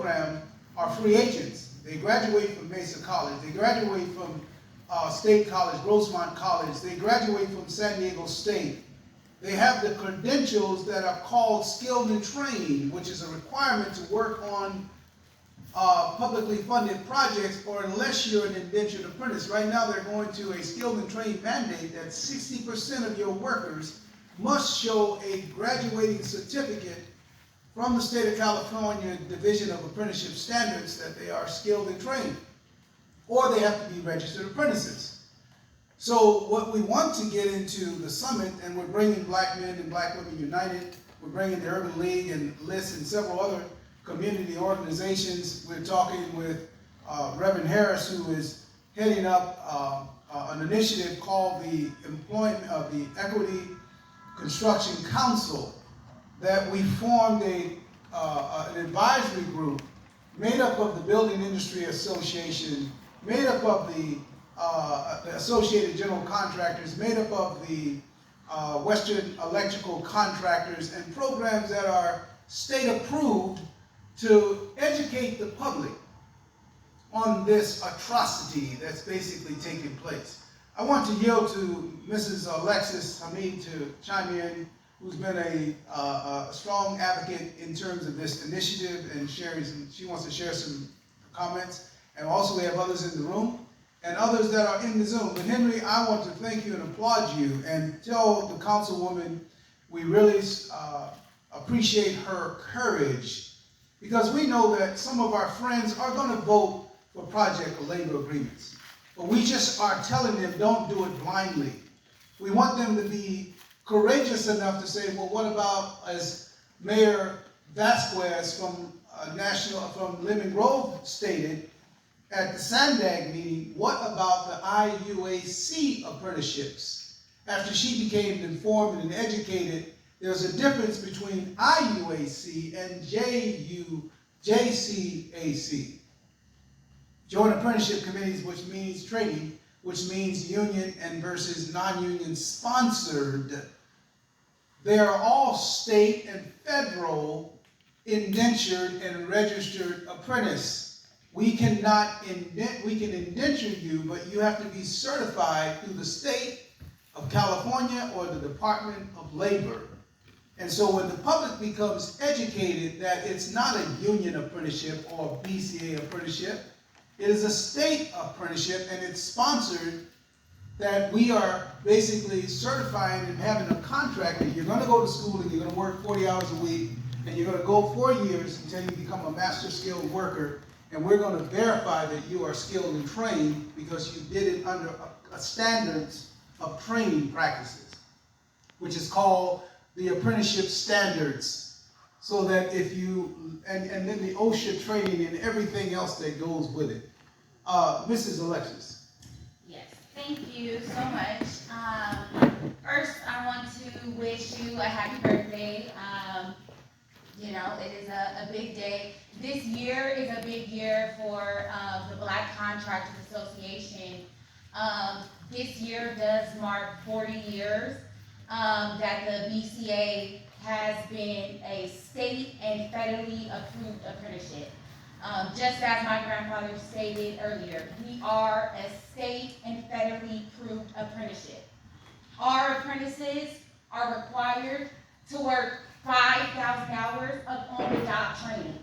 program are free agents. They graduate from Mesa College. They graduate from State College, Rosemont College. They graduate from San Diego State. They have the credentials that are called skilled and trained, which is a requirement to work on publicly funded projects, or unless you're an indentured apprentice. Right now they're going to a skilled and trained mandate that 60% of your workers must show a graduating certificate from the state of California Division of Apprenticeship Standards that they are skilled and trained, or they have to be registered apprentices. So what we want to get into the summit, and we're bringing Black Men and Black Women United, we're bringing the Urban League and LIST and several other community organizations. We're talking with Reverend Harris, who is heading up an initiative called the Equity Construction Council, that we formed an advisory group made up of the Building Industry Association, made up of the Associated General Contractors, made up of the Western Electrical Contractors, and programs that are state approved to educate the public on this atrocity that's basically taking place. I want to yield to Mrs. Alexis Hamid to chime in, who's been a strong advocate in terms of this initiative, and she wants to share some comments. And also we have others in the room and others that are in the Zoom. But Henry, I want to thank you and applaud you and tell the councilwoman we really appreciate her courage, because we know that some of our friends are going to vote for project or labor agreements. But we just are telling them, don't do it blindly. We want them to be courageous enough to say, well, what about, as Mayor Vasquez from Lemon Grove stated at the Sandag meeting, what about the IUAC apprenticeships? After she became informed and educated, there's a difference between IUAC and JCAC. Joint Apprenticeship Committees, which means training, which means union and versus non-union sponsored. They are all state and federal indentured and registered apprentice. We can indenture you, but you have to be certified through the state of California or the Department of Labor. And so when the public becomes educated that it's not a union apprenticeship or a BCA apprenticeship, it is a state apprenticeship, and it's sponsored, that we are basically certifying and having a contract that you're going to go to school and you're going to work 40 hours a week, and you're going to go 4 years until you become a master skilled worker, and we're going to verify that you are skilled and trained because you did it under a standards of training practices, which is called the apprenticeship standards. So that if you, and then the OSHA training and everything else that goes with it. Mrs. Alexis. Yes, thank you so much. First, I want to wish you a happy birthday. You know, it is a big day. This year is a big year for the Black Contractors Association. This year does mark 40 years that the BCA has been a state and federally approved apprenticeship. Just as my grandfather stated earlier, we are a state and federally approved apprenticeship. Our apprentices are required to work 5,000 hours of on-the-job training.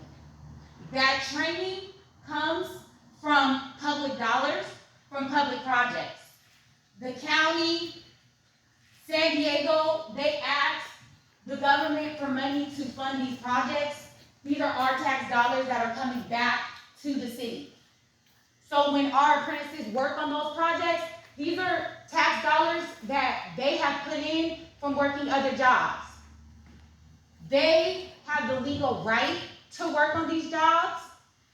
That training comes from public dollars, from public projects. The county, San Diego, they asked the government for money to fund these projects. These are our tax dollars that are coming back to the city. So when our apprentices work on those projects, these are tax dollars that they have put in from working other jobs. They have the legal right to work on these jobs.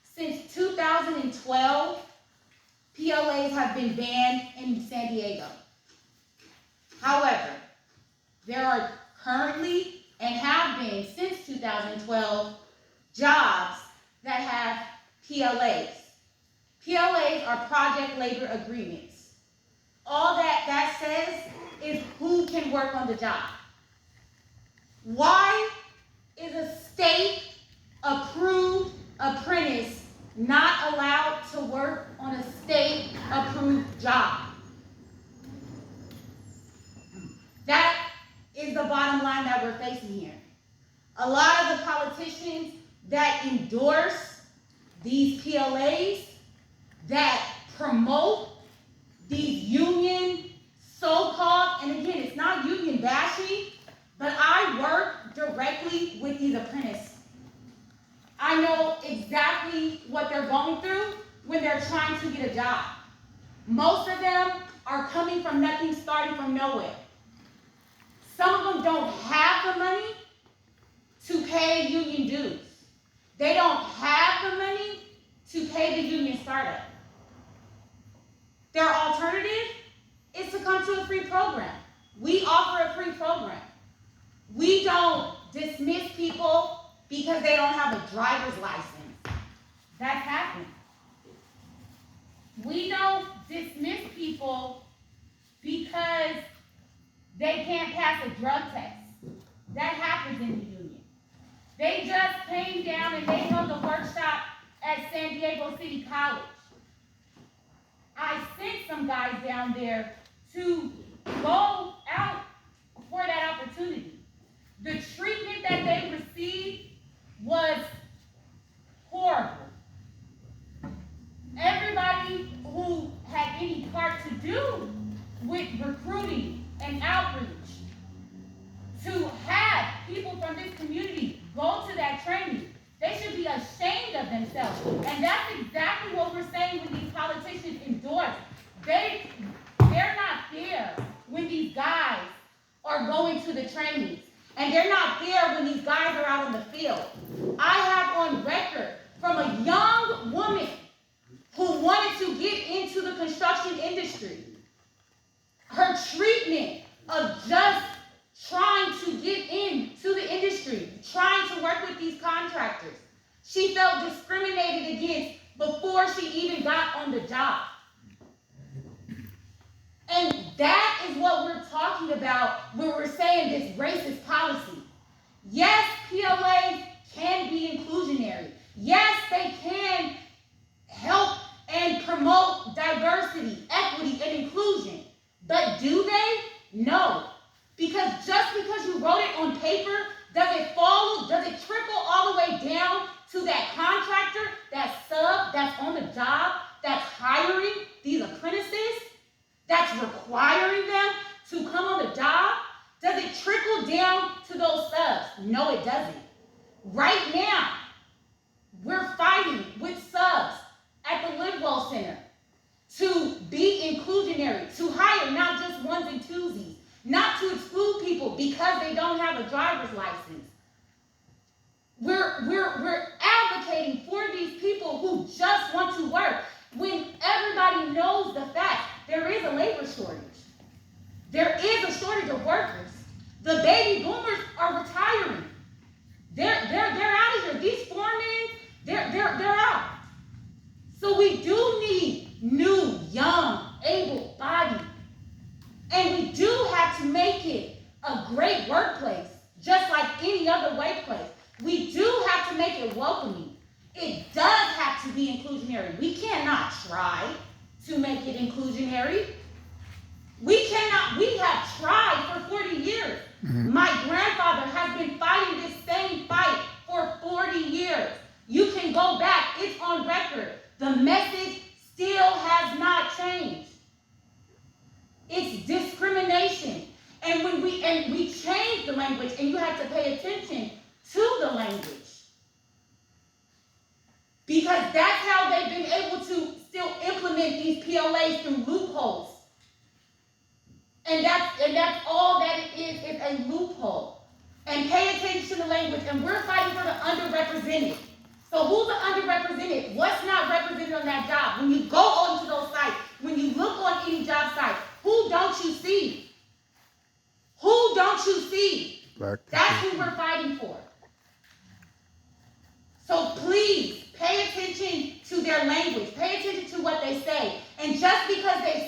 Since 2012, PLAs have been banned in San Diego. However, there are currently and have been since 2012 jobs that have PLAs. PLAs are project labor agreements. All that says is who can work on the job. Why is a state approved apprentice that endorse these PLAs, that promote these union so-called, and again, it's not union bashing, but I work directly with these apprentices. I know exactly what they're going through when they're trying to get a job. Most of them are coming from nothing, starting from nowhere. Some of them don't have the money to pay union dues. They don't have the money to pay the union startup. Their alternative is to come to a free program. We offer a free program. We don't dismiss people because they don't have a driver's license. That's happened. We don't dismiss people because they can't pass a drug test. That happens in the union. They just came down and they held a workshop at San Diego City College. I sent some guys down there to go out for that opportunity. The treatment that they received was horrible. Everybody who had any part to do with recruiting and outreach, to have people from this community go to that training, they should be ashamed of themselves. And that's exactly what we're saying when these politicians endorse. They're not there when these guys are going to the trainings. And they're not there when these guys are out in the field. I have on record from a young woman who wanted to get into the construction industry, her treatment of just trying to get into the industry, trying to work with these contractors. She felt discriminated against before she even got on the job. And that is what we're talking about when we're saying this racist policy. Yes, PLAs can be inclusionary. Yes, they can help and promote diversity, equity, and inclusion. But do they? No. Because just because you wrote it on paper, does it trickle all the way down to that contractor, that sub that's on the job, that's hiring these apprentices, that's requiring them to come on the job? Does it trickle down to those subs? No, it doesn't. Right now, we're fighting with subs at the Lidwell Center to be inclusionary, to hire not just ones and twosies, not to exclude people because they don't have a driver's license. We're advocating for these people who just want to work when everybody knows the fact there is a labor shortage. There is a shortage of workers. The baby boomers are retiring. They're out of here. These foremen, they're out. So we do need new, young, able-bodied. And we do have to make it a great workplace, just like any other workplace. We do have to make it welcoming. It does have to be inclusionary. We cannot try to make it inclusionary. We have tried for 40 years. My grandfather has been fighting this same fight for 40 years. You can go back, it's on record. The message still has not changed. It's discrimination. And when we change the language, and you have to pay attention to the language. Because that's how they've been able to still implement these PLAs through loopholes. And that's all that it is a loophole. And pay attention to the language. And we're fighting for the underrepresented. So who's the underrepresented? What's not represented on that job? When you go onto those sites, when you look on any job site, who don't you see? Who don't you see? That's who we're fighting for. So please pay attention to their language. Pay attention to what they say. And just because they